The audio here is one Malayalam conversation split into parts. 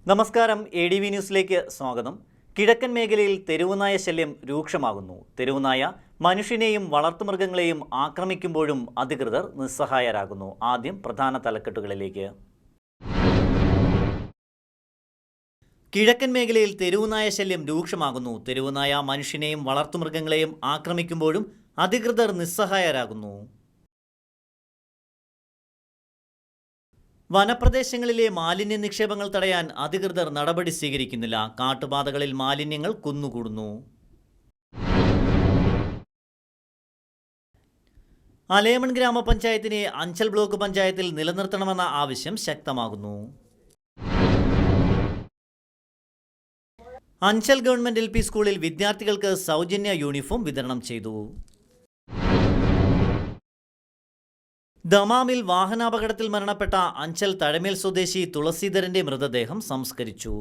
നമസ്കാരം, ADV ന്യൂസിലേക്ക് സ്വാഗതം. കിഴക്കൻ മേഖലയിൽ തെരുവുനായ ശല്യം രൂക്ഷമാകുന്നു. തെരുവുനായ മനുഷ്യനെയും വളർത്തുമൃഗങ്ങളെയും ആക്രമിക്കുമ്പോഴും അധികൃതർ നിസ്സഹായരാകുന്നു. ആദ്യം പ്രധാന തലക്കെട്ടുകളിലേക്ക്. കിഴക്കൻ മേഖലയിൽ തെരുവുനായ ശല്യം രൂക്ഷമാകുന്നു. തെരുവുനായ മനുഷ്യനെയും വളർത്തുമൃഗങ്ങളെയും ആക്രമിക്കുമ്പോഴും അധികൃതർ നിസ്സഹായരാകുന്നു. വനപ്രദേശങ്ങളിലെ മാലിന്യ നിക്ഷേപങ്ങൾ തടയാൻ അധികൃതർ നടപടി സ്വീകരിക്കുന്നില്ല. കാട്ടുപാതകളിൽ മാലിന്യങ്ങൾ കുന്നുകൂടുന്നു. അലേമൺ ഗ്രാമപഞ്ചായത്തിനെ അഞ്ചൽ ബ്ലോക്ക് പഞ്ചായത്തിൽ നിലനിർത്തണമെന്ന ആവശ്യം ശക്തമാകുന്നു. അഞ്ചൽ ഗവൺമെന്റ് LP സ്കൂളിൽ വിദ്യാർത്ഥികൾക്ക് സൗജന്യ യൂണിഫോം വിതരണം ചെയ്തു. ദമാമിൽ വാഹനാപകടത്തിൽ മരണപ്പെട്ട അഞ്ചൽ തഴമേൽ സ്വദേശി തുളസീധരന്റെ മൃതദേഹം സംസ്കരിച്ചു.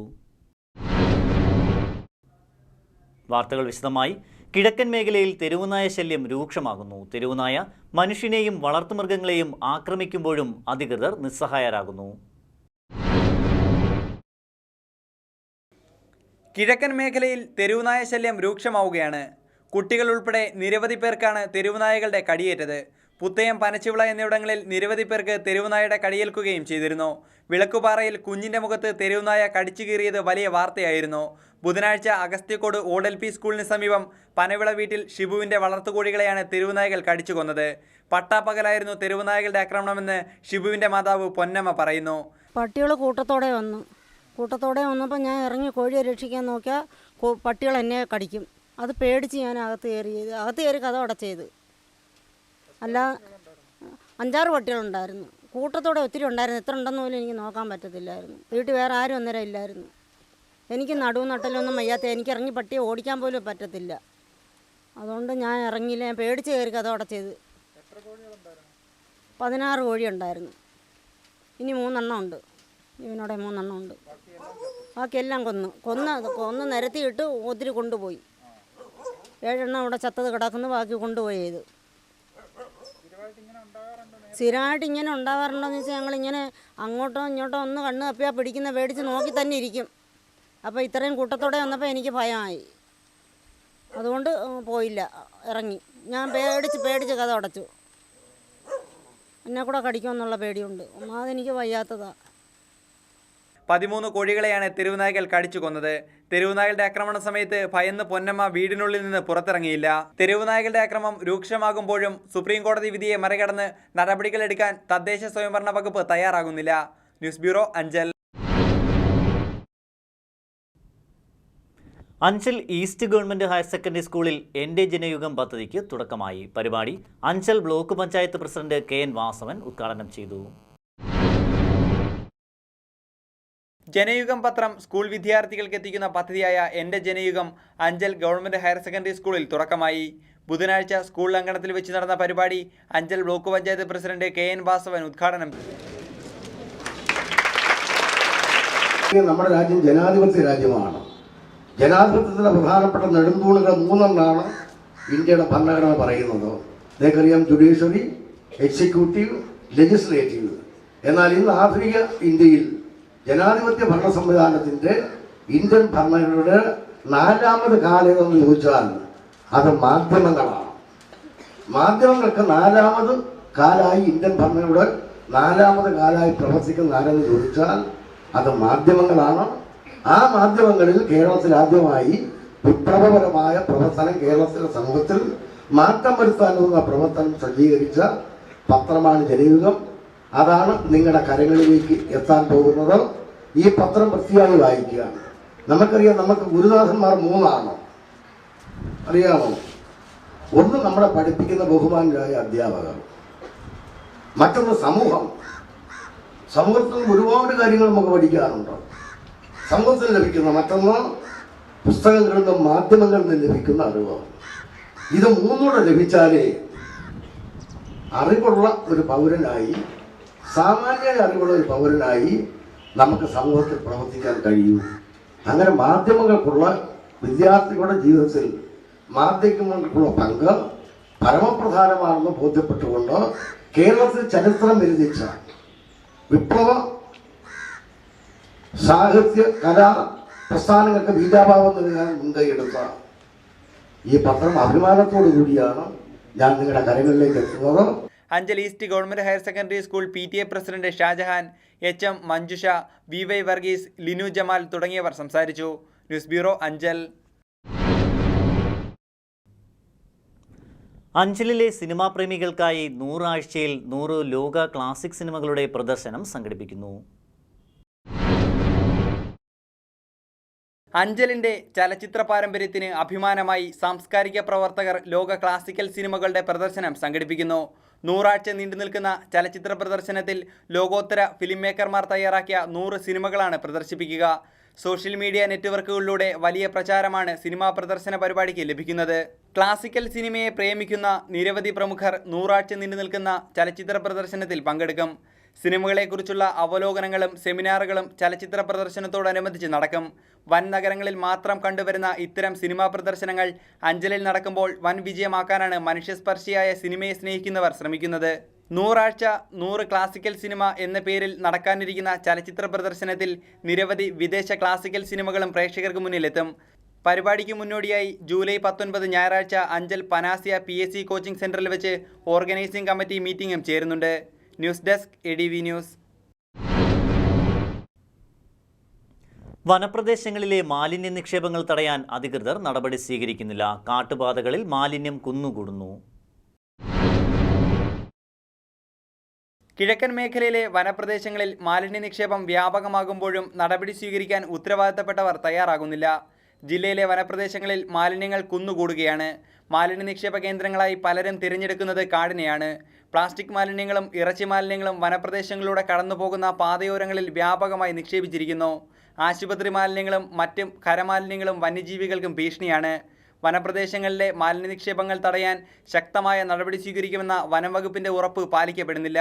വാർത്തകൾ വിശദമായി. കിഴക്കൻ മേഖലയിൽ തെരുവുനായ ശല്യം രൂക്ഷമാകുന്നു. തെരുവുനായ മനുഷ്യനെയും വളർത്തുമൃഗങ്ങളെയും ആക്രമിക്കുമ്പോഴും അധികൃതർ നിസ്സഹായരാകുന്നു. കിഴക്കൻ മേഖലയിൽ തെരുവുനായ ശല്യം രൂക്ഷമാവുകയാണ്. കുട്ടികൾ ഉൾപ്പെടെ നിരവധി പേർക്കാണ് തെരുവുനായകളുടെ കടിയേറ്റത്. പുത്തയം, പനച്ചിവിള എന്നിവിടങ്ങളിൽ നിരവധി പേർക്ക് തെരുവുനായയുടെ കടിയേൽക്കുകയും ചെയ്തിരുന്നു. വിളക്കുപാറയിൽ കുഞ്ഞിൻ്റെ മുഖത്ത് തെരുവുനായ കടിച്ചു കീറിയത് വലിയ വാർത്തയായിരുന്നു. ബുധനാഴ്ച അഗസ്ത്യക്കോട് ഓട് LP സ്കൂളിന് സമീപം പനവിള വീട്ടിൽ ഷിബുവിൻ്റെ വളർത്തുകോഴികളെയാണ് തെരുവുനായകൾ കടിച്ചു കൊന്നത്. പട്ടാപ്പകലായിരുന്നു തെരുവുനായകളുടെ ആക്രമണമെന്ന് ഷിബുവിൻ്റെ മാതാവ് പൊന്നമ്മ പറയുന്നു. പട്ടികൾ കൂട്ടത്തോടെ വന്നപ്പോൾ ഞാൻ ഇറങ്ങി കോഴിയെ രക്ഷിക്കാൻ നോക്കിയാൽ പട്ടികൾ എന്നെ കടിക്കും. അത് പേടിച്ച് ഞാൻ അകത്ത് കയറി കഥ അടച്ചത്. അല്ല, 5-6 പട്ടികളുണ്ടായിരുന്നു. കൂട്ടത്തോടെ ഒത്തിരി ഉണ്ടായിരുന്നു. എത്ര ഉണ്ടെന്ന് പോലും എനിക്ക് നോക്കാൻ പറ്റത്തില്ലായിരുന്നു. വീട്ടിൽ വേറെ ആരും അന്നേരം ഇല്ലായിരുന്നു. എനിക്ക് നടുവും നട്ടലൊന്നും വയ്യാത്ത, എനിക്ക് ഇറങ്ങി പട്ടിയെ ഓടിക്കാൻ പോലും പറ്റത്തില്ല. അതുകൊണ്ട് ഞാൻ ഇറങ്ങിയില്ല. ഞാൻ പേടിച്ച് കയറി കഥ അടച്ചത്. 16 കോഴി ഉണ്ടായിരുന്നു. ഇനി 3 എണ്ണം ഉണ്ട്. ഇവനോടെ 3 എണ്ണം ഉണ്ട്. ബാക്കിയെല്ലാം കൊന്ന് നിരത്തിയിട്ട് ഒത്തിരി കൊണ്ടുപോയി. 7 എണ്ണം ഇവിടെ ചത്തത് കിടക്കുന്നു. ബാക്കി കൊണ്ടുപോയി ചെയ്ത്. സ്ഥിരമായിട്ട് ഇങ്ങനെ ഉണ്ടാവാറുണ്ടോയെന്ന് വെച്ചാൽ ഞങ്ങളിങ്ങനെ അങ്ങോട്ടോ ഇങ്ങോട്ടോ ഒന്ന് കണ്ണ് തപ്പിയാൽ പിടിക്കുന്ന പേടിച്ച് നോക്കി തന്നെ ഇരിക്കും. അപ്പോൾ ഇത്രയും കൂട്ടത്തോടെ വന്നപ്പോൾ എനിക്ക് ഭയമായി. അതുകൊണ്ട് പോയില്ല, ഇറങ്ങി. ഞാൻ പേടിച്ച് കഥ അടച്ചു. എന്നെ കൂടെ കടിക്കുമെന്നുള്ള പേടിയുണ്ട്. അതെനിക്ക് വയ്യാത്തതാണ്. 13 കോഴികളെയാണ് തെരുവുനായകൾ കടിച്ചു കൊന്നത്. തെരുവുനായകളുടെ ആക്രമണ സമയത്ത് ഭയന്ന് പൊന്നമ്മ വീടിനുള്ളിൽ നിന്ന് പുറത്തിറങ്ങിയില്ല. തെരുവുനായകളുടെ ആക്രമണം രൂക്ഷമാകുമ്പോഴും സുപ്രീം കോടതി വിധിയെ മറികടന്ന് നടപടികളെടുക്കാൻ തദ്ദേശ സ്വയംഭരണ വകുപ്പ് തയ്യാറാകുന്നില്ല. News bureau, Anchal. Anchal east government higher secondary സ്കൂളിൽ എൻ്റെ ജനയുഗം പദ്ധതിക്ക് തുടക്കമായി. പരിപാടി Anchal block panchayat president KN Vasavan ഉദ്ഘാടനം ചെയ്തു. ജനയുഗം പത്രം സ്കൂൾ വിദ്യാർത്ഥികൾക്ക് എത്തിക്കുന്ന പദ്ധതിയായ എൻ്റെ Janayugom Anchal government higher secondary സ്കൂളിൽ തുടക്കമായി. ബുധനാഴ്ച സ്കൂൾ അങ്കണത്തിൽ വെച്ച് നടന്ന പരിപാടി Anchal block panchayat president KN Vasavan ഉദ്ഘാടനം ചെയ്തു. നമ്മുടെ രാജ്യം ജനാധിപത്യ രാജ്യമാണ്. ജനാധിപത്യത്തിൻ്റെ പ്രധാനപ്പെട്ട നെടുന്തൂണുകൾ 3 ഇന്ത്യയുടെ ഭരണഘടന പറയുന്നത്. നിങ്ങൾക്കറിയാം, ജുഡീഷ്യറി, എക്സിക്യൂട്ടീവ്, ലെജിസ്ലേറ്റീവ്. എന്നാൽ ഇന്ന് ആധുനിക ഇന്ത്യയിൽ ജനാധിപത്യ ഭരണ സംവിധാനത്തിൻ്റെ ഇന്ത്യൻ ഭരണഘടനയുടെ 4ാമത് കാലമെന്ന് ചോദിച്ചാൽ അത് മാധ്യമങ്ങളാണ്. മാധ്യമങ്ങൾക്ക് 4ാമത് കാലായി, ഇന്ത്യൻ ഭരണയുടെ 4ാമത് കാലായി പ്രവർത്തിക്കുന്ന ആരെന്ന് ചോദിച്ചാൽ അത് മാധ്യമങ്ങളാണ്. ആ മാധ്യമങ്ങളിൽ കേരളത്തിൽ ആദ്യമായി വിപ്ലവപരമായ പ്രവർത്തനം, കേരളത്തിലെ സമൂഹത്തിൽ മാറ്റം വരുത്താനുള്ള പ്രവർത്തനം സജ്ജീകരിച്ച പത്രമാണ് ജനയുഗം. അതാണ് നിങ്ങളുടെ കരങ്ങളിലേക്ക് എത്താൻ പോകുന്നത്. ഈ പത്രം വൃത്തിയായി വായിക്കുക. നമുക്കറിയാം, നമുക്ക് ഗുരുനാഥന്മാർ 3 അറിയാമോ? ഒന്ന് നമ്മളെ പഠിപ്പിക്കുന്ന ബഹുമാനരായ അധ്യാപകർ, മറ്റൊന്ന് സമൂഹത്തിൽ ഒരുപാട് കാര്യങ്ങൾ നമുക്ക് പഠിക്കാറുണ്ട്. സമൂഹത്തിൽ ലഭിക്കുന്ന മറ്റൊന്ന് പുസ്തകങ്ങളിൽ നിന്നും മാധ്യമങ്ങളിൽ നിന്നും ലഭിക്കുന്ന അറിവ്. ഇത് 3 ലഭിച്ചാലേ അറിവുള്ള ഒരു പൗരനായി, സാമാന്യ അറിവുള്ള ഒരു പൗരനായി നമുക്ക് സമൂഹത്തിൽ പ്രവർത്തിക്കാൻ കഴിയൂ. അങ്ങനെ മാധ്യമങ്ങൾക്കുള്ള വിദ്യാർത്ഥികളുടെ ജീവിതത്തിൽ മാധ്യമങ്ങൾക്കുള്ള പങ്ക് പരമപ്രധാനമാണെന്ന് ബോധ്യപ്പെട്ടുകൊണ്ട് കേരളത്തിൽ ചരിത്രം വിരചിച്ച വിപ്ലവ സാഹിത്യ കലാ പ്രസ്ഥാനങ്ങൾക്ക് ബീജാഭാവം നൽകാൻ മുൻകൈയെടുത്ത ഈ പത്രം അഭിമാനത്തോടു കൂടിയാണ് ഞാൻ നിങ്ങളുടെ കരങ്ങളിലേക്ക് എത്തുന്നത്. Anchal east government higher secondary school PTA president Shajahan, HM Manjusha, VY Varghese, Linu Jamal തുടങ്ങിയവർ സംസാരിച്ചു. News bureau, Anchal. അഞ്ചലിലെ സിനിമാ പ്രേമികൾക്കായി 100 ആഴ്ചയിൽ 100 ലോക ക്ലാസിക് സിനിമകളുടെ പ്രദർശനം സംഘടിപ്പിക്കുന്നു. അഞ്ചലിന്റെ ചലച്ചിത്ര പാരമ്പര്യത്തിന് അഭിമാനമായി സാംസ്കാരിക പ്രവർത്തകർ ലോക ക്ലാസിക്കൽ സിനിമകളുടെ പ്രദർശനം സംഘടിപ്പിക്കുന്നു. 100 ആഴ്ച നീണ്ടു നിൽക്കുന്ന ചലച്ചിത്ര പ്രദർശനത്തിൽ ലോകോത്തര ഫിലിം മേക്കർമാർ തയ്യാറാക്കിയ 100 സിനിമകളാണ് പ്രദർശിപ്പിക്കുക. സോഷ്യൽ മീഡിയ നെറ്റ്വർക്കുകളിലൂടെ വലിയ പ്രചാരമാണ് സിനിമാ പ്രദർശന പരിപാടിക്ക് ലഭിക്കുന്നത്. ക്ലാസിക്കൽ സിനിമയെ പ്രേമിക്കുന്ന നിരവധി പ്രമുഖർ 100 ആഴ്ച നീണ്ടു നിൽക്കുന്ന ചലച്ചിത്ര പ്രദർശനത്തിൽ പങ്കെടുക്കും. സിനിമകളെക്കുറിച്ചുള്ള അവലോകനങ്ങളും സെമിനാറുകളും ചലച്ചിത്ര പ്രദർശനത്തോടനുബന്ധിച്ച് നടക്കും. വൻ നഗരങ്ങളിൽ മാത്രം കണ്ടുവരുന്ന ഇത്തരം സിനിമാ പ്രദർശനങ്ങൾ അഞ്ചലിൽ നടക്കുമ്പോൾ വൻ വിജയമാക്കാനാണ് മനുഷ്യസ്പർശിയായ സിനിമയെ സ്നേഹിക്കുന്നവർ ശ്രമിക്കുന്നത്. 100 ആഴ്ച 100 ക്ലാസിക്കൽ സിനിമ എന്ന പേരിൽ നടക്കാനിരിക്കുന്ന ചലച്ചിത്ര പ്രദർശനത്തിൽ നിരവധി വിദേശ ക്ലാസിക്കൽ സിനിമകളും പ്രേക്ഷകർക്ക് മുന്നിലെത്തും. പരിപാടിക്ക് മുന്നോടിയായി ജൂലൈ 19 ഞായറാഴ്ച അഞ്ചൽ പനാസിയ PSC കോച്ചിംഗ് സെന്ററിൽ വെച്ച് ഓർഗനൈസിംഗ് കമ്മിറ്റി മീറ്റിംഗും ചേരുന്നുണ്ട്. News desk, ADV news. വനപ്രദേശങ്ങളിലെ മാലിന്യ നിക്ഷേപങ്ങൾ തടയാൻ അധികൃതർ നടപടി സ്വീകരിക്കുന്നില്ല. കാട്ടുപാതകളിൽ മാലിന്യം കുന്നുകൂടുന്നു. കിഴക്കൻ മേഖലയിലെ വനപ്രദേശങ്ങളിൽ മാലിന്യ നിക്ഷേപം വ്യാപകമാകുമ്പോഴും നടപടി സ്വീകരിക്കാൻ ഉത്തരവാദിത്തപ്പെട്ടവർ തയ്യാറാകുന്നില്ല. ജില്ലയിലെ വനപ്രദേശങ്ങളിൽ മാലിന്യങ്ങൾ കുന്നുകൂടുകയാണ്. മാലിന്യ നിക്ഷേപ കേന്ദ്രങ്ങളായി പലരും തിരഞ്ഞെടുക്കുന്നത് കാടിനെയാണ്. പ്ലാസ്റ്റിക് മാലിന്യങ്ങളും ഇറച്ചി മാലിന്യങ്ങളും വനപ്രദേശങ്ങളിലൂടെ കടന്നുപോകുന്ന പാതയോരങ്ങളിൽ വ്യാപകമായി നിക്ഷേപിച്ചിരിക്കുന്നു. ആശുപത്രി മാലിന്യങ്ങളും മറ്റ് ഖരമാലിന്യങ്ങളും വന്യജീവികൾക്കും ഭീഷണിയാണ്. വനപ്രദേശങ്ങളിലെ മാലിന്യ നിക്ഷേപങ്ങൾ തടയാൻ ശക്തമായ നടപടി സ്വീകരിക്കുമെന്ന വനം വകുപ്പിന്റെ ഉറപ്പ് പാലിക്കപ്പെടുന്നില്ല.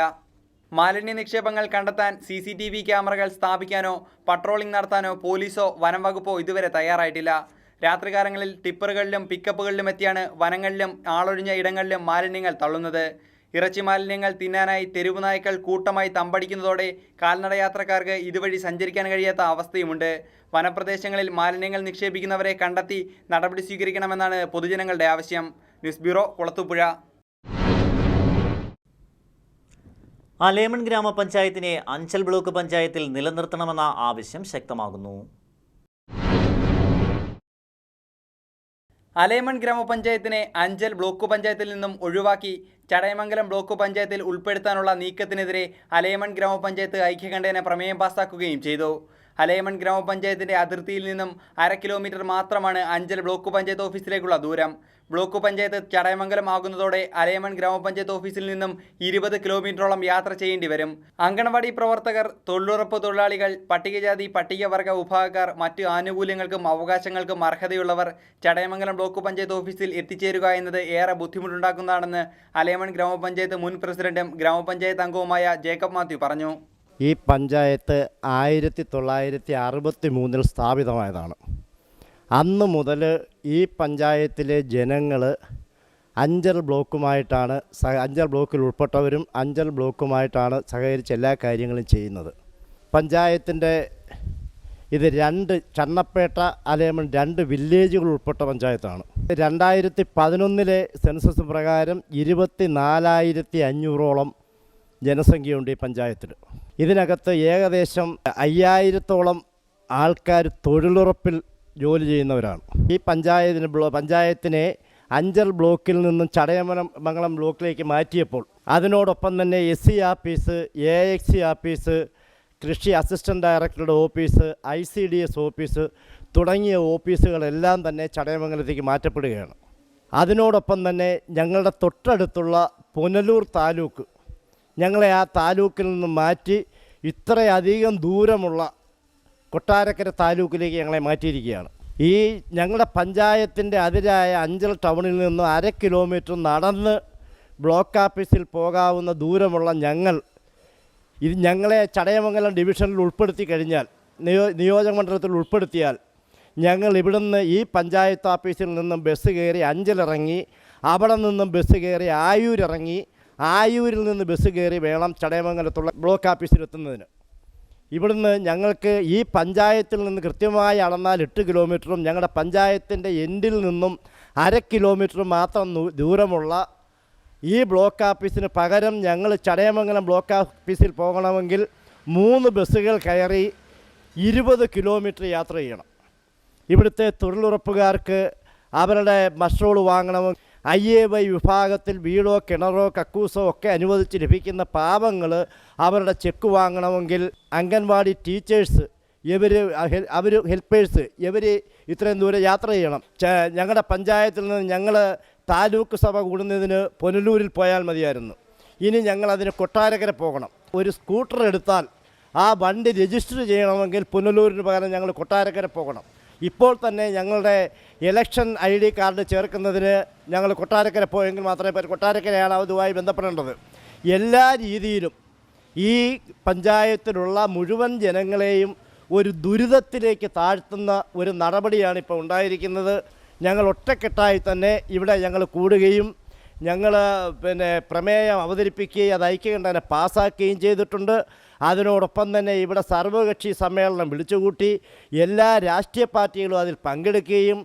മാലിന്യ നിക്ഷേപങ്ങൾ കണ്ടെത്താൻ CCTV ക്യാമറകൾ സ്ഥാപിക്കാനോ പട്രോളിംഗ് നടത്താനോ പോലീസോ വനം വകുപ്പോ ഇതുവരെ തയ്യാറായിട്ടില്ല. രാത്രികാലങ്ങളിൽ ടിപ്പറുകളിലും പിക്കപ്പുകളിലും എത്തിയാണ് വനങ്ങളിലും ആളൊഴിഞ്ഞ ഇടങ്ങളിലും മാലിന്യങ്ങൾ തള്ളുന്നത്. ഇറച്ചി മാലിന്യങ്ങൾ തിന്നാനായി തെരുവു നായ്ക്കൾ കൂട്ടമായി തമ്പടിക്കുന്നതോടെ കാൽനടയാത്രക്കാർക്ക് ഇതുവഴി സഞ്ചരിക്കാൻ കഴിയാത്ത അവസ്ഥയുമുണ്ട്. വനപ്രദേശങ്ങളിൽ മാലിന്യങ്ങൾ നിക്ഷേപിക്കുന്നവരെ കണ്ടെത്തി നടപടി സ്വീകരിക്കണമെന്നാണ് പൊതുജനങ്ങളുടെ ആവശ്യം. News bureau, Kulathupuzha. അലേമൺ ഗ്രാമപഞ്ചായത്തിനെ അഞ്ചൽ ബ്ലോക്ക് പഞ്ചായത്തിൽ നിലനിർത്തണമെന്ന ആവശ്യം ശക്തമാകുന്നു. അലേമൺ ഗ്രാമപഞ്ചായത്തിനെ അഞ്ചൽ ബ്ലോക്ക് പഞ്ചായത്തിൽ നിന്നും ഒഴിവാക്കി ചടയമംഗലം ബ്ലോക്ക് പഞ്ചായത്തിൽ ഉൾപ്പെടുത്താനുള്ള നീക്കത്തിനെതിരെ അലേമൺ ഗ്രാമപഞ്ചായത്ത് ഐക്യകണ്ഠേന പ്രമേയം പാസാക്കുകയും ചെയ്തു. അലേമൺ ഗ്രാമപഞ്ചായത്തിൻ്റെ അതിർത്തിയിൽ നിന്നും 1/2 കിലോമീറ്റർ മാത്രമാണ് അഞ്ചൽ ബ്ലോക്ക് പഞ്ചായത്ത് ഓഫീസിലേക്കുള്ള ദൂരം. ബ്ലോക്ക് പഞ്ചായത്ത് ചടയമംഗലം ആകുന്നതോടെ അലേമൺ ഗ്രാമപഞ്ചായത്ത് ഓഫീസിൽ നിന്നും 20 കിലോമീറ്ററോളം യാത്ര ചെയ്യേണ്ടി വരും. അങ്കണവാടി പ്രവർത്തകർ, തൊഴിലുറപ്പ് തൊഴിലാളികൾ, പട്ടികജാതി പട്ടികവർഗ വിഭാഗക്കാർ, മറ്റ് ആനുകൂല്യങ്ങൾക്കും അവകാശങ്ങൾക്കും അർഹതയുള്ളവർ ചടയമംഗലം ബ്ലോക്ക് പഞ്ചായത്ത് ഓഫീസിൽ എത്തിച്ചേരുക എന്നത് ഏറെ ബുദ്ധിമുട്ടുണ്ടാക്കുന്നതാണെന്ന് അലേമൺ ഗ്രാമപഞ്ചായത്ത് മുൻ പ്രസിഡന്റും ഗ്രാമപഞ്ചായത്ത് അംഗവുമായ ജേക്കബ് മാത്യു പറഞ്ഞു. ഈ പഞ്ചായത്ത് 1963 സ്ഥാപിതമായതാണ്. അന്ന് മുതൽ ഈ പഞ്ചായത്തിലെ ജനങ്ങൾ അഞ്ചൽ ബ്ലോക്കിൽ ഉൾപ്പെട്ടവരും അഞ്ചൽ ബ്ലോക്കുമായിട്ടാണ് സഹകരിച്ച് എല്ലാ കാര്യങ്ങളും ചെയ്യുന്നത്. പഞ്ചായത്തിൻ്റെ ഇത് 2 ചണ്ണപ്പേട്ട, അലേമൺ 2 വില്ലേജുകൾ ഉൾപ്പെട്ട പഞ്ചായത്താണ്. 2011 സെൻസസ് പ്രകാരം 24,500ഓളം ജനസംഖ്യയുണ്ട് ഈ പഞ്ചായത്തിൽ. ഇതിനകത്ത് ഏകദേശം 5000ഓളം ആൾക്കാർ തൊഴിലുറപ്പിൽ ജോലി ചെയ്യുന്നവരാണ്. ഈ പഞ്ചായത്തിനെ അഞ്ചൽ ബ്ലോക്കിൽ നിന്നും ചടയമംഗലം ബ്ലോക്കിലേക്ക് മാറ്റിയപ്പോൾ അതിനോടൊപ്പം തന്നെ SC ആഫീസ്, AXC ആഫീസ്, കൃഷി അസിസ്റ്റൻറ്റ് ഡയറക്ടറുടെ ഓഫീസ്, ICDS ഓഫീസ് തുടങ്ങിയ ഓഫീസുകളെല്ലാം തന്നെ ചടയമംഗലത്തേക്ക് മാറ്റപ്പെടുകയാണ്. അതിനോടൊപ്പം തന്നെ ഞങ്ങളുടെ തൊട്ടടുത്തുള്ള പുനലൂർ താലൂക്ക്, ഞങ്ങളെ ആ താലൂക്കിൽ നിന്ന് മാറ്റി ഇത്രയധികം ദൂരമുള്ള കൊട്ടാരക്കര താലൂക്കിലേക്ക് ഞങ്ങളെ മാറ്റിയിരിക്കുകയാണ്. ഈ ഞങ്ങളുടെ പഞ്ചായത്തിൻ്റെ അതിരായ അഞ്ചൽ ടൗണിൽ നിന്ന് 1/2 കിലോമീറ്റർ നടന്ന് ബ്ലോക്ക് ഓഫീസിൽ പോകാവുന്ന ദൂരമുള്ള ഞങ്ങളെ ചടയമംഗലം ഡിവിഷനിൽ ഉൾപ്പെടുത്തി കഴിഞ്ഞാൽ, നിയോജകമണ്ഡലത്തിൽ ഉൾപ്പെടുത്തിയാൽ ഞങ്ങൾ ഇവിടുന്ന് ഈ പഞ്ചായത്ത് ഓഫീസിൽ നിന്നും ബസ് കയറി അഞ്ചലിറങ്ങി, അവിടെ നിന്നും ബസ് കയറി ആയൂരിറങ്ങി, ആയൂരിൽ നിന്ന് ബസ് കയറി വേണം ചടയമംഗലത്തുള്ള ബ്ലോക്ക് ഓഫീസിലെത്തുന്നതിന്. ഇവിടുന്ന് ഞങ്ങൾക്ക് ഈ പഞ്ചായത്തിൽ നിന്ന് കൃത്യമായി അളന്നാൽ 8 കിലോമീറ്ററും ഞങ്ങളുടെ പഞ്ചായത്തിൻ്റെ എൻഡിൽ നിന്നും 1/2 കിലോമീറ്റർ മാത്രം ദൂരമുള്ള ഈ ബ്ലോക്ക് ഓഫീസിന് പകരം ഞങ്ങൾ ചടയമംഗലം ബ്ലോക്ക് ഓഫീസിൽ പോകണമെങ്കിൽ 3 ബസ്സുകൾ കയറി 20 കിലോമീറ്റർ യാത്ര ചെയ്യണം. ഇവിടുത്തെ തൊഴിലുറപ്പുകാർക്ക് അവരുടെ മഷ്റൂൾ വാങ്ങണമെങ്കിൽ IAY വിഭാഗത്തിൽ വീടോ കിണറോ കക്കൂസോ ഒക്കെ അനുവദിച്ച് ലഭിക്കുന്ന പാവങ്ങൾ അവരുടെ ചെക്ക് വാങ്ങണമെങ്കിൽ അംഗൻവാടി ടീച്ചേഴ്സ് അവർ ഹെൽപ്പേഴ്സ് ഇത്രയും ദൂരം യാത്ര ചെയ്യണം. ഞങ്ങളുടെ പഞ്ചായത്തിൽ നിന്ന് ഞങ്ങൾ താലൂക്ക് സഭ കൂടുന്നതിന് പുനലൂരിൽ പോയാൽ മതിയായിരുന്നു. ഇനി ഞങ്ങളതിന് കൊട്ടാരക്കര പോകണം. ഒരു സ്കൂട്ടർ എടുത്താൽ ആ വണ്ടി രജിസ്റ്റർ ചെയ്യണമെങ്കിൽ പുനലൂരിന് പകരം ഞങ്ങൾ കൊട്ടാരക്കര പോകണം. ഇപ്പോൾ തന്നെ ഞങ്ങളുടെ ഇലക്ഷൻ ID കാർഡ് ചേർക്കുന്നതിന് ഞങ്ങൾ കൊട്ടാരക്കര പോയെങ്കിൽ മാത്രമേ കൊട്ടാരക്കരയാണ് അതുമായി ബന്ധപ്പെടേണ്ടത്. എല്ലാ രീതിയിലും ഈ പഞ്ചായത്തിലുള്ള മുഴുവൻ ജനങ്ങളെയും ഒരു ദുരിതത്തിലേക്ക് താഴ്ത്തുന്ന ഒരു നടപടിയാണ് ഇപ്പോൾ ഉണ്ടായിരിക്കുന്നത്. ഞങ്ങൾ ഒറ്റക്കെട്ടായി തന്നെ ഇവിടെ ഞങ്ങൾ കൂടുകയും ഞങ്ങൾ പ്രമേയം അവതരിപ്പിക്കുകയും അത് ഐക്യകണ്ഠേന പാസ്സാക്കുകയും ചെയ്തിട്ടുണ്ട്. അതിനോടൊപ്പം തന്നെ ഇവിടെ സർവകക്ഷി സമ്മേളനം വിളിച്ചുകൂട്ടി എല്ലാ രാഷ്ട്രീയ പാർട്ടികളും അതിൽ പങ്കെടുക്കുകയും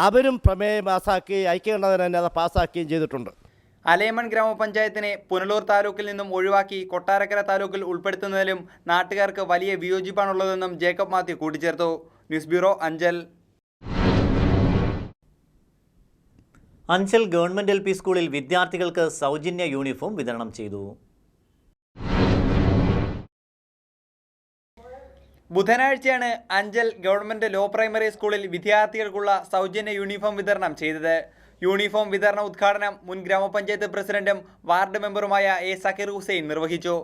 അവരും പ്രമേയം പാസ്സാക്കുകയും ഐക്യകണ്ഠേന തന്നെ അത് പാസ്സാക്കുകയും ചെയ്തിട്ടുണ്ട്. അലൈമൺ ഗ്രാമപഞ്ചായത്തിനെ പുനലൂർ താലൂക്കിൽ നിന്നും ഒഴിവാക്കി കൊട്ടാരക്കര താലൂക്കിൽ ഉൾപ്പെടുത്തുന്നതിലും നാട്ടുകാർക്ക് വലിയ വിയോജിപ്പാണുള്ളതെന്നും ജേക്കബ് മാത്യു കൂട്ടിച്ചേർത്തു. News bureau, Anchal. Anchal government LP സ്കൂളിൽ വിദ്യാർത്ഥികൾക്ക് സൗജന്യ യൂണിഫോം വിതരണം ചെയ്തു. ബുധനാഴ്ചയാണ് അഞ്ചൽ ഗവൺമെൻറ് ലോ പ്രൈമറി സ്കൂളിൽ വിദ്യാർത്ഥികൾക്കുള്ള സൗജന്യ യൂണിഫോം വിതരണം ചെയ്തത്. യൂണിഫോം വിതരണ ഉദ്ഘാടനം മുൻ ഗ്രാമപഞ്ചായത്ത് പ്രസിഡന്റും വാർഡ് മെമ്പറുമായ A. സക്കീർ ഹുസൈൻ നിർവഹിച്ചു.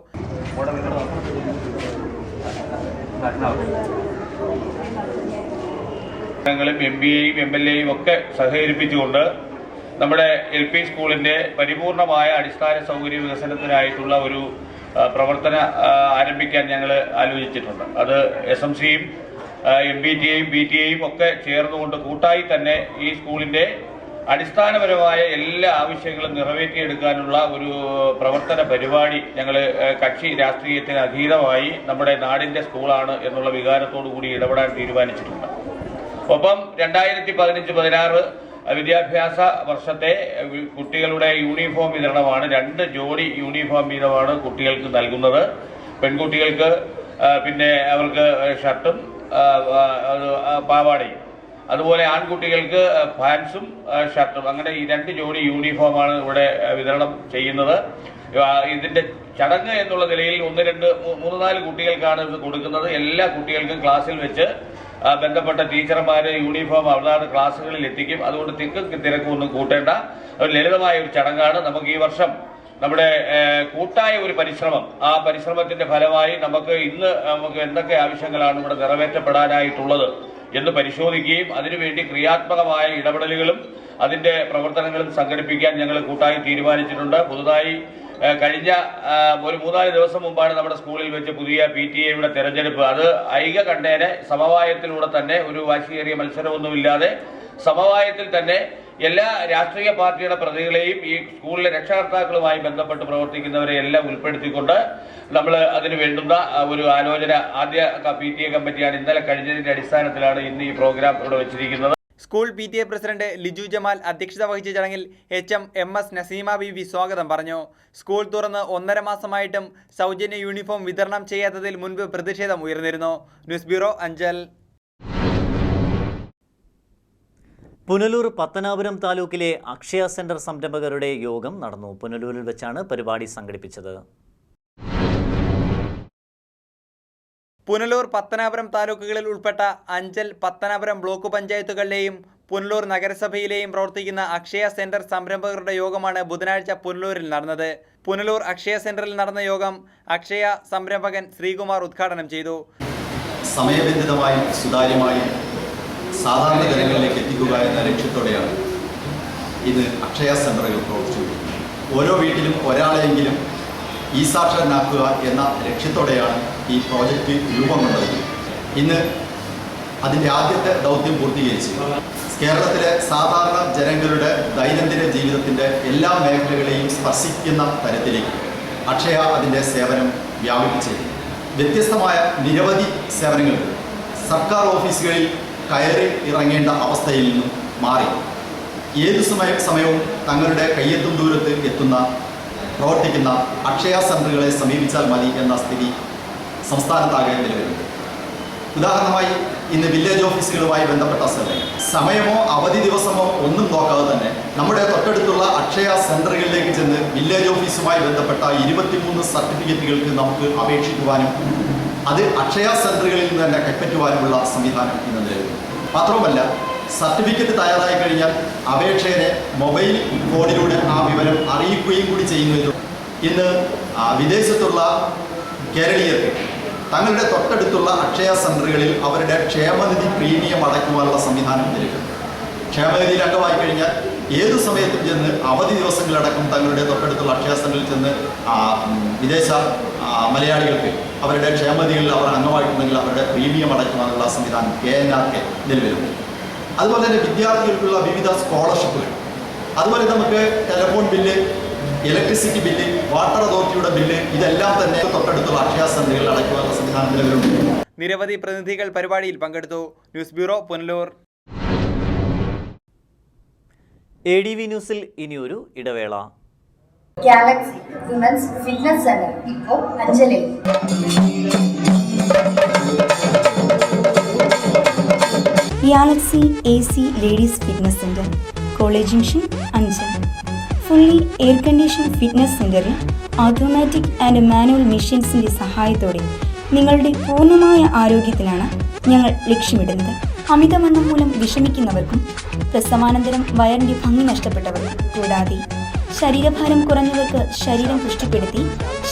MPയെയും MLAയും ഒക്കെ സഹകരിപ്പിച്ചുകൊണ്ട് നമ്മുടെ LP സ്കൂളിന്റെ പരിപൂർണമായ അടിസ്ഥാന സൗകര്യ വികസനത്തിനായിട്ടുള്ള ഒരു പ്രവർത്തനം ആരംഭിക്കാൻ ഞങ്ങൾ ആലോചിച്ചിട്ടുണ്ട്. അത് SMCയും MPTയെയും PTയെയും ഒക്കെ ചേർന്നുകൊണ്ട് കൂട്ടായി തന്നെ ഈ സ്കൂളിന്റെ അടിസ്ഥാനപരമായ എല്ലാ ആവശ്യങ്ങളും നിറവേറ്റിയെടുക്കാനുള്ള ഒരു പ്രവർത്തന പരിപാടി ഞങ്ങൾ കക്ഷി രാഷ്ട്രീയത്തിന് അതീതമായി നമ്മുടെ നാടിന്റെ സ്കൂളാണ് എന്നുള്ള വികാരത്തോടു കൂടി ഇടപെടാൻ തീരുമാനിച്ചിട്ടുണ്ട്. ഒപ്പം 2015-16 വിദ്യാഭ്യാസ വർഷത്തെ കുട്ടികളുടെ യൂണിഫോം വിതരണമാണ്. 2 ജോഡി യൂണിഫോം വീതമാണ് കുട്ടികൾക്ക് നൽകുന്നത്. പെൺകുട്ടികൾക്ക് പിന്നെ അവർക്ക് ഷർട്ടും പാവാടയും, അതുപോലെ ആൺകുട്ടികൾക്ക് പാൻസും ഷർട്ടും, അങ്ങനെ ഈ 2 ജോഡി യൂണിഫോമാണ് ഇവിടെ വിതരണം ചെയ്യുന്നത്. ഇതിന്റെ ചടങ്ങ് എന്നുള്ള നിലയിൽ 3-4 കുട്ടികൾക്കാണ് ഇത് കൊടുക്കുന്നത്. എല്ലാ കുട്ടികൾക്കും ക്ലാസ്സിൽ വെച്ച് ബന്ധപ്പെട്ട ടീച്ചർമാര് യൂണിഫോം അതാത് ക്ലാസ്സുകളിൽ എത്തിക്കും. അതുകൊണ്ട് തിരക്കും ഒന്നും കൂട്ടേണ്ട ഒരു ലളിതമായ ഒരു ചടങ്ങാണ്. നമുക്ക് ഈ വർഷം നമ്മുടെ കൂട്ടായ ഒരു പരിശ്രമം, ആ പരിശ്രമത്തിന്റെ ഫലമായി നമുക്ക് എന്തൊക്കെ ആവശ്യങ്ങളാണ് ഇവിടെ നിറവേറ്റപ്പെടാനായിട്ടുള്ളത് എന്ന് പരിശോധിക്കുകയും അതിനുവേണ്ടി ക്രിയാത്മകമായ ഇടപെടലുകളും അതിന്റെ പ്രവർത്തനങ്ങളും സംഘടിപ്പിക്കാൻ ഞങ്ങൾ കൂട്ടായി തീരുമാനിച്ചിട്ടുണ്ട്. പുതുതായി കഴിഞ്ഞ ഒരു 3-4 ദിവസം മുമ്പാണ് നമ്മുടെ സ്കൂളിൽ വെച്ച് പുതിയ PTA-യുടെ തെരഞ്ഞെടുപ്പ്. അത് ഐകകണ്ഠേന സമവായത്തിലൂടെ തന്നെ, ഒരു വാശിയേറിയ മത്സരമൊന്നുമില്ലാതെ സമവായത്തിൽ തന്നെ എല്ലാ രാഷ്ട്രീയ പാർട്ടിയുടെ പ്രതികളെയും ഈ സ്കൂളിലെ രക്ഷകർത്താക്കളുമായി ബന്ധപ്പെട്ട് പ്രവർത്തിക്കുന്നവരെ എല്ലാം ഉൾപ്പെടുത്തിക്കൊണ്ട് നമ്മൾ അതിന് വേണ്ടുന്ന ഒരു ആലോചന ആദ്യ PTA കമ്മിറ്റിയാണ് ഇന്നലെ കഴിഞ്ഞതിന്റെ അടിസ്ഥാനത്തിലാണ് ഇന്ന് ഈ പ്രോഗ്രാം ഇവിടെ വെച്ചിരിക്കുന്നത്. School PTA president Liju Jamal അധ്യക്ഷത വഹിച്ച ചടങ്ങിൽ HM MS നസീമ ബീവി സ്വാഗതം പറഞ്ഞു. സ്കൂൾ തുറന്ന് 1.5 മാസമായിട്ടും സൗജന്യ യൂണിഫോം വിതരണം ചെയ്യാത്തതിൽ മുൻപ് പ്രതിഷേധം ഉയർന്നിരുന്നു. News bureau, Anchal. പുനലൂർ പത്തനാപുരം താലൂക്കിലെ അക്ഷയ സെന്റർ സംരംഭകരുടെ യോഗം നടന്നു. പുനലൂരിൽ വെച്ചാണ് പരിപാടി സംഘടിപ്പിച്ചത്. പുനലൂർ പത്തനാപുരം താലൂക്കുകളിൽ ഉൾപ്പെട്ട അഞ്ചൽ, പത്തനാപുരം ബ്ലോക്ക് പഞ്ചായത്തുകളിലെയും പുനലൂർ നഗരസഭയിലെയും പ്രവർത്തിക്കുന്ന അക്ഷയ സെന്റർ സംരംഭകരുടെ യോഗമാണ് ബുധനാഴ്ച പുനലൂരിൽ നടന്നത്. പുനലൂർ അക്ഷയ സെന്ററിൽ നടന്ന യോഗം അക്ഷയ സംരംഭകൻ ശ്രീകുമാർ ഉദ്ഘാടനം ചെയ്തു. സമയബന്ധിതമായും സുതാര്യമായും സാധാരണ ജനങ്ങളിലേക്ക് എത്തിക്കുക എന്ന ലക്ഷ്യത്തോടെയാണ് ഇന്ന് അക്ഷയ സെന്ററുകൾ പ്രവർത്തിച്ചുകൊണ്ടിരിക്കുന്നത്. ഓരോ വീട്ടിലും ഒരാളെയെങ്കിലും സാക്ഷരനാക്കുക എന്ന ലക്ഷ്യത്തോടെയാണ് ഈ പ്രോജക്റ്റ് രൂപം കൊണ്ടത്. ഇന്ന് അതിൻ്റെ ആദ്യത്തെ ദൗത്യം പൂർത്തീകരിച്ചു. കേരളത്തിലെ സാധാരണ ജനങ്ങളുടെ ദൈനംദിന ജീവിതത്തിൻ്റെ എല്ലാ മേഖലകളെയും സ്പർശിക്കുന്ന തരത്തിലേക്ക് അക്ഷയ അതിൻ്റെ സേവനം വ്യാപിപ്പിച്ചു. വ്യത്യസ്തമായ നിരവധി സേവനങ്ങൾ സർക്കാർ ഓഫീസുകളിൽ കയറി ഇറങ്ങേണ്ട അവസ്ഥയിൽ നിന്നും മാറി ഏതു സമയവും തങ്ങളുടെ കയ്യെത്തും ദൂരത്ത് പ്രവർത്തിക്കുന്ന അക്ഷയ സെൻ്ററുകളെ സമീപിച്ചാൽ മതി എന്ന സ്ഥിതി സംസ്ഥാനത്താകെ നിലവിലുണ്ട്. ഉദാഹരണമായി ഇന്ന് വില്ലേജ് ഓഫീസുകളുമായി ബന്ധപ്പെട്ട സമയമോ അവധി ദിവസമോ ഒന്നും നോക്കാതെ തന്നെ നമ്മുടെ തൊട്ടടുത്തുള്ള അക്ഷയ സെൻ്ററുകളിലേക്ക് ചെന്ന് വില്ലേജ് ഓഫീസുമായി ബന്ധപ്പെട്ട 23 സർട്ടിഫിക്കറ്റുകൾക്ക് നമുക്ക് അപേക്ഷിക്കുവാനും അത് അക്ഷയ സെൻ്ററുകളിൽ നിന്ന് തന്നെ കൈപ്പറ്റുവാനുമുള്ള സംവിധാനം ഇന്ന് നിലവിലുണ്ട്. മാത്രവുമല്ല, സർട്ടിഫിക്കറ്റ് തയ്യാറായി കഴിഞ്ഞാൽ അപേക്ഷകനെ മൊബൈൽ ഫോണിലൂടെ ആ വിവരം അറിയിക്കുകയും കൂടി ചെയ്യുന്നു. ഇന്ന് വിദേശത്തുള്ള കേരളീയർക്ക് തങ്ങളുടെ തൊട്ടടുത്തുള്ള അക്ഷയ സെൻ്ററുകളിൽ അവരുടെ ക്ഷേമനിധി പ്രീമിയം അടയ്ക്കുവാനുള്ള സംവിധാനം നിലവിലുണ്ട്. ക്ഷേമനിധിയിൽ അംഗമായി കഴിഞ്ഞാൽ ഏതു സമയത്തും ചെന്ന് അവധി ദിവസങ്ങളടക്കം തങ്ങളുടെ തൊട്ടടുത്തുള്ള അക്ഷയ സെൻ്ററിൽ ചെന്ന് വിദേശ മലയാളികൾക്ക് അവരുടെ ക്ഷേമനിധികളിൽ അവർ അംഗമായിട്ടുണ്ടെങ്കിൽ അവരുടെ പ്രീമിയം അടയ്ക്കുവാനുള്ള സംവിധാനം KNRK നിലവിലുണ്ട്. അതുപോലെ തന്നെ വിദ്യാർത്ഥികൾക്കുള്ള വിവിധ സ്കോളർഷിപ്പുകൾ, അതുപോലെ നമുക്ക് telephone bill, electricity bill, water അതോറിറ്റിയുടെ ബില്ല്, ഇതെല്ലാം തന്നെ തൊട്ടടുത്തുള്ള അക്ഷയ സെൻ്ററുകളിൽ അടയ്ക്കുവാനുള്ള സംവിധാനം നിലവിലുണ്ട്. നിരവധി പ്രതിനിധികൾ പരിപാടിയിൽ പങ്കെടുത്തു. News bureau, Punalur. ADV ന്യൂസിൽ ഇനിയൊരു ഇടവേള. ഗാലക്സി വിമൻസ് ഫിറ്റ്നസ് സെന്റർ ഇപ്പോൾ അഞ്ചലിൽ. Galaxy AC ladies fitness centre, college junction, Anchal. Fully air condition fitness സെന്ററിൽ ഓട്ടോമാറ്റിക് ആൻഡ് മാനുവൽ മെഷീൻസിന്റെ സഹായത്തോടെ നിങ്ങളുടെ പൂർണ്ണമായ ആരോഗ്യത്തിനാണ് ഞങ്ങൾ ലക്ഷ്യമിടുന്നത്. അമിതവണ്ണം മൂലം വിഷമിക്കുന്നവർക്കും പ്രസവാനന്തരം വയറിന്റെ ഭംഗി നഷ്ടപ്പെട്ടവർക്കും കൂടാതെ ശരീരഭാരം കുറഞ്ഞവർക്ക് ശരീരം പുഷ്ടിപ്പെടുത്തി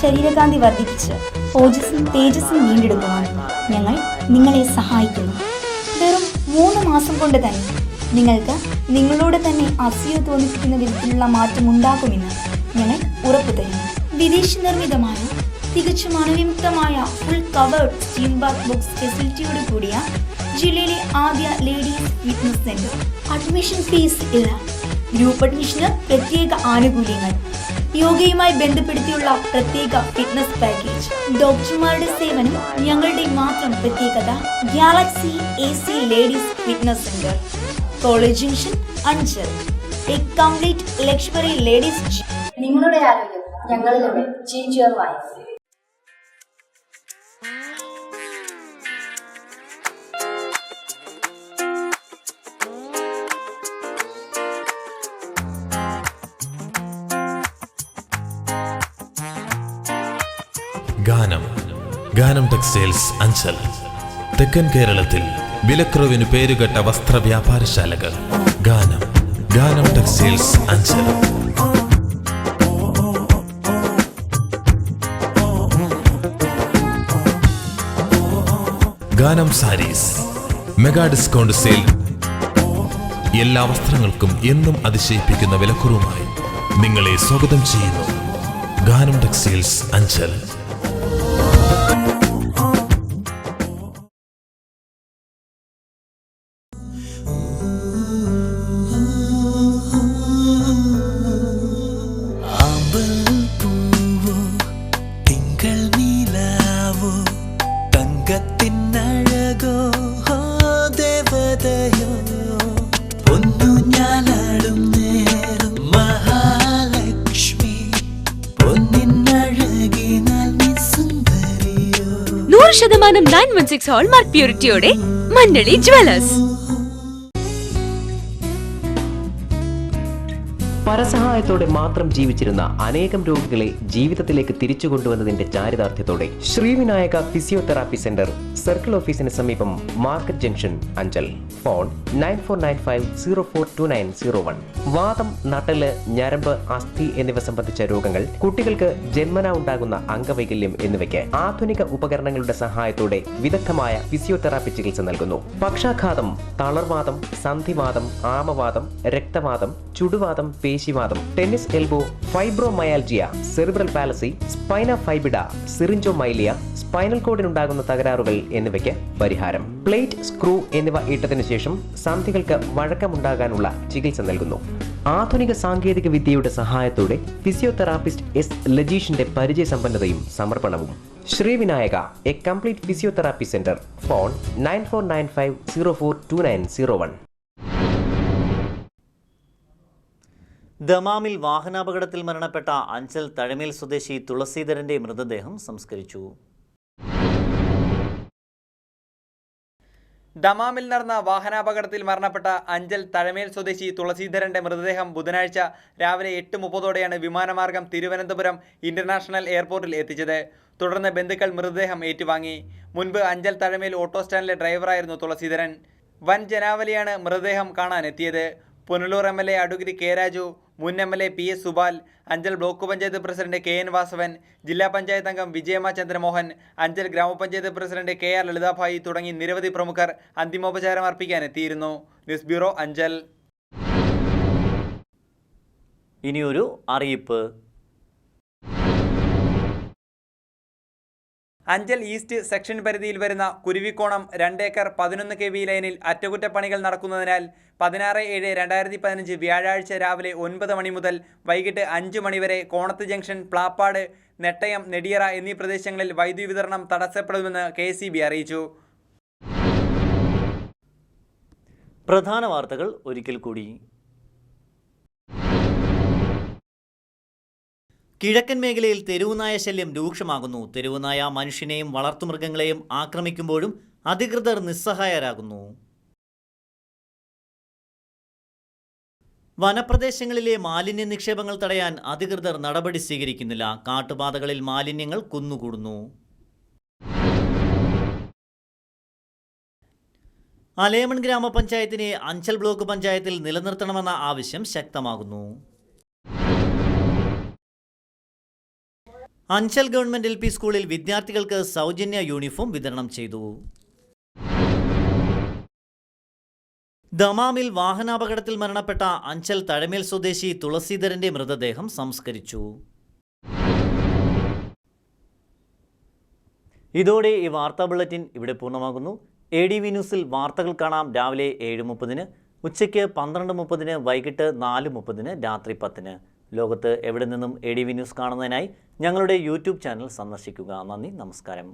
ശരീരകാന്തി വർദ്ധിപ്പിച്ച് ഓജസ്സും തേജസ്സും വീണ്ടെടുക്കുവാൻ ഞങ്ങൾ നിങ്ങളെ സഹായിക്കുന്നു. വെറും 3 മാസം കൊണ്ട് തന്നെ നിങ്ങൾക്ക് നിങ്ങളോട് തന്നെ അസൂയ തോന്നിപ്പിക്കുന്ന വിധത്തിലുള്ള മാറ്റം ഉണ്ടാകുമെന്ന് ഞങ്ങൾ ഉറപ്പു തരുന്നു. വിദേശ നിർമ്മിതമായ തികച്ചും അണുവിമുക്തമായ full covered steam bath box ഫെസിലിറ്റിയോട് കൂടിയ ജില്ലയിലെ ആദ്യ ladies fitness centre. Admission fees ഇല്ല. ഗ്രൂപ്പ് അഡ്മിഷന് പ്രത്യേക ആനുകൂല്യങ്ങൾ, യോഗയുമായി ബന്ധപ്പെടുത്തിയുള്ള പ്രത്യേക ഫിറ്റ്നസ് പാക്കേജ്, ഡോക്ടർമാരുടെ സേവനം ഞങ്ങളുടെ മാത്രം പ്രത്യേകത. Galaxy AC ladies fitness centre, college junction, Anchal. A complete luxury ladies. നിങ്ങളുടെ ആരോഗ്യം ഞങ്ങളിലൂടെ. Change your life. Ganam textiles, Anchal. തെക്കൻ കേരളത്തിൽ വിലക്കുറവിന് പേരുകെട്ട വസ്ത്ര വ്യാപാരശാലകൾ. ഗാനം ടെക്സ്റ്റൈൽസ്, അഞ്ചൽ. ഗാനം സാരീസ്, മെഗാ ഡിസ്കൗണ്ട് സെയിൽ. എല്ലാ വസ്ത്രങ്ങൾക്കും എന്നും അതിശയിപ്പിക്കുന്ന വിലക്കുറവുമായി നിങ്ങളെ സ്വാഗതം ചെയ്യുന്നു. ഗാനം ടെക്സ്റ്റൈൽസ്, അഞ്ചൽ. ശതമാനം 916 ഹോൾമാർക്ക് പ്യൂരിറ്റിയോടെ മഞ്ഞളി ജ്വല്ലേഴ്സ്. പരസഹായത്തോടെ മാത്രം ജീവിച്ചിരുന്ന അനേകം രോഗികളെ ജീവിതത്തിലേക്ക് തിരിച്ചു കൊണ്ടുവന്നതിന്റെ ചാരിതാർത്ഥ്യത്തോടെ ശ്രീവിനായക ഫിസിയോതെറാപ്പി സെന്റർ, സർക്കിൾ ഓഫീസിന് സമീപം, മാർക്കറ്റ് ജംഗ്ഷൻ, അഞ്ചൽ. ഫോൺ 9495042901. വാതം, നട്ടല്, ഞരമ്പ്, അസ്ഥി എന്നിവ സംബന്ധിച്ച രോഗങ്ങൾ, കുട്ടികൾക്ക് ജന്മനാ ഉണ്ടാകുന്ന അംഗവൈകല്യം എന്നിവയ്ക്ക് ആധുനിക ഉപകരണങ്ങളുടെ സഹായത്തോടെ വിദഗ്ധമായ ഫിസിയോതെറാപ്പി ചികിത്സ നൽകുന്നു. പക്ഷാഘാതം, തളർവാദം, സന്ധിവാദം, ആമവാദം, രക്തവാദം, ചുടുവാദം, പേശിവാദം, tennis elbow, fibromyalgia, cerebral palsy, spina bifida, syringomyelia, spinal കോഡിനുണ്ടാകുന്ന തകരാറുകൾ എന്നിവയ്ക്ക് പരിഹാരം. പ്ലേറ്റ്, സ്ക്രൂ എന്നിവ ഇട്ടതിനു ശേഷം സന്ധികൾക്ക് വഴക്കമുണ്ടാകാനുള്ള ചികിത്സ നൽകുന്നു. ആധുനിക സാങ്കേതിക വിദ്യയുടെ സഹായത്തോടെ ഫിസിയോതെറാപ്പിസ്റ്റ് എസ് ലജീഷിന്റെ പരിചയസമ്പന്നതയും സമർപ്പണവും. Srivinayaka, a complete physiotherapy centre. Phone 9495042901. ദമാമിൽ വാഹനാപകടത്തിൽ മരണപ്പെട്ട അഞ്ചൽ തഴമേൽ സ്വദേശി തുളസീധരന്റെ മൃതദേഹം സംസ്കരിച്ചു. ദമാമിൽ നടന്ന വാഹനാപകടത്തിൽ മരണപ്പെട്ട അഞ്ചൽ തഴമേൽ സ്വദേശി തുളസീധരന്റെ മൃതദേഹം ബുധനാഴ്ച രാവിലെ 8:30 വിമാനമാർഗം തിരുവനന്തപുരം ഇന്റർനാഷണൽ എയർപോർട്ടിൽ എത്തിച്ചത്. തുടർന്ന് ബന്ധുക്കൾ മൃതദേഹം ഏറ്റുവാങ്ങി. മുൻപ് അഞ്ചൽ തഴമേൽ ഓട്ടോ സ്റ്റാൻഡിലെ ഡ്രൈവറായിരുന്നു തുളസീധരൻ. വൻ ജനാവലിയാണ് മൃതദേഹം കാണാനെത്തിയത്. Punalur MLA advocate K Raju, മുൻ MLA PS Subal, Anchal block panchayat president KN Vasavan, ജില്ലാ പഞ്ചായത്ത് അംഗം വിജയമ്മ ചന്ദ്രമോഹൻ, അഞ്ചൽ ഗ്രാമപഞ്ചായത്ത് പ്രസിഡന്റ് KR ലളിതാഭായി തുടങ്ങി നിരവധി പ്രമുഖർ അന്തിമോപചാരം അർപ്പിക്കാനെത്തിയിരുന്നു. News bureau, Anchal. ഇനിയൊരു അറിയിപ്പ്. അഞ്ചൽ ഈസ്റ്റ് സെക്ഷൻ പരിധിയിൽ വരുന്ന കുരുവിക്കോണം 2 ഏക്കർ 11 kV ലൈനിൽ അറ്റകുറ്റപ്പണികൾ നടക്കുന്നതിനാൽ 16/7/2015 വ്യാഴാഴ്ച രാവിലെ 9 മണി മുതൽ വൈകിട്ട് 5 മണി വരെ കോണത്ത് ജംഗ്ഷൻ, പ്ലാപ്പാട്, നെട്ടയം, നെടിയറ എന്നീ പ്രദേശങ്ങളിൽ വൈദ്യുതി വിതരണം തടസ്സപ്പെടുമെന്ന് KSEB അറിയിച്ചു. പ്രധാന വാർത്തകൾ ഒരിക്കൽ കൂടി. കിഴക്കൻ മേഖലയിൽ തെരുവുനായ ശല്യം രൂക്ഷമാകുന്നു. തെരുവുനായ മനുഷ്യനെയും വളർത്തുമൃഗങ്ങളെയും ആക്രമിക്കുമ്പോഴും അധികൃതർ നിസ്സഹായരാകുന്നു. വനപ്രദേശങ്ങളിലെ മാലിന്യ നിക്ഷേപങ്ങൾ തടയാൻ അധികൃതർ നടപടി സ്വീകരിക്കുന്നില്ല. കാട്ടുപാതകളിൽ മാലിന്യങ്ങൾ കുന്നുകൂടുന്നു. അലേമൺ ഗ്രാമപഞ്ചായത്തിനെ അഞ്ചൽ ബ്ലോക്ക് പഞ്ചായത്തിൽ നിലനിർത്തണമെന്ന ആവശ്യം ശക്തമാകുന്നു. അഞ്ചൽ ഗവൺമെന്റ് LP സ്കൂളിൽ വിദ്യാർത്ഥികൾക്ക് സൗജന്യ യൂണിഫോം വിതരണം ചെയ്തു. ദമാമിൽ വാഹനാപകടത്തിൽ മരണപ്പെട്ട അഞ്ചൽ തഴമേൽ സ്വദേശി തുളസീധരന്റെ മൃതദേഹം സംസ്കരിച്ചു. ഇതോടെ ഈ വാർത്താ ബുള്ളറ്റിൻ ഇവിടെ പൂർണ്ണമാകുന്നു. ADV ന്യൂസിൽ വാർത്തകൾ കാണാം രാവിലെ 7:30, ഉച്ചയ്ക്ക് 12:30, വൈകിട്ട് 4:30, രാത്രി 10. ലോകത്ത് എവിടെ നിന്നും ADV ന്യൂസ് കാണുന്നതിനായി ഞങ്ങളുടെ YouTube ചാനൽ സന്ദർശിക്കുക. നന്ദി, നമസ്കാരം.